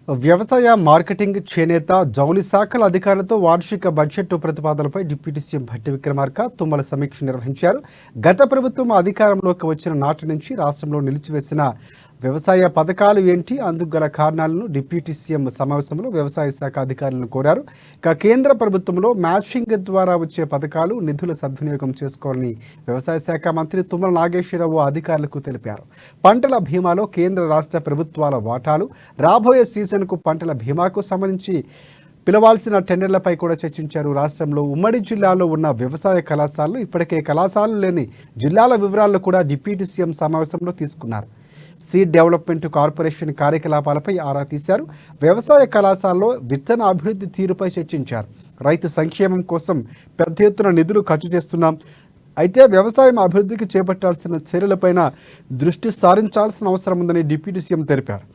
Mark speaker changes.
Speaker 1: వ్యవసాయ మార్కెటింగ్ చేనేత జౌళి శాఖల అధికారులతో వార్షిక బడ్జెట్ ప్రతిపాదనలపై డిప్యూటీ సీఎం భట్టి విక్రమార్క తుమ్మల సమీక్ష నిర్వహించారు. గత ప్రభుత్వం అధికారంలోకి వచ్చిన నాటి నుంచి రాష్ట్రంలో నిలిచివేసిన వ్యవసాయ పథకాలు ఏంటి, అందుకు గల కారణాలను డిప్యూటీ సీఎం సమావేశంలో వ్యవసాయ శాఖ అధికారులను కోరారు. ఇక కేంద్ర ప్రభుత్వంలో మ్యాచింగ్ ద్వారా వచ్చే పథకాలు నిధుల సద్వినియోగం చేసుకోవాలని వ్యవసాయ శాఖ మంత్రి తుమ్మల నాగేశ్వరరావు అధికారులకు తెలిపారు. పంటల బీమాలో కేంద్ర రాష్ట్ర ప్రభుత్వాల వాటాలు, రాబోయే సీజన్కు పంటల బీమాకు సంబంధించి పిలవాల్సిన టెండర్లపై కూడా చర్చించారు. రాష్ట్రంలో ఉమ్మడి జిల్లాలో ఉన్న వ్యవసాయ కళాశాలలు, ఇప్పటికే కళాశాలలు లేని జిల్లాల వివరాలను కూడా డిప్యూటీ సీఎం సమావేశంలో తీసుకున్నారు. సీడ్ డెవలప్మెంట్ కార్పొరేషన్ కార్యకలాపాలపై ఆరా తీశారు. వ్యవసాయ కళాశాలలో విత్తన అభివృద్ధి తీరుపై చర్చించారు. రైతు సంక్షేమం కోసం పెద్ద ఎత్తున నిధులు ఖర్చు చేస్తున్నాం, అయితే వ్యవసాయం అభివృద్ధికి చేపట్టాల్సిన చర్యలపైన దృష్టి సారించాల్సిన అవసరం ఉందని డిప్యూటీ సీఎం తెలిపారు.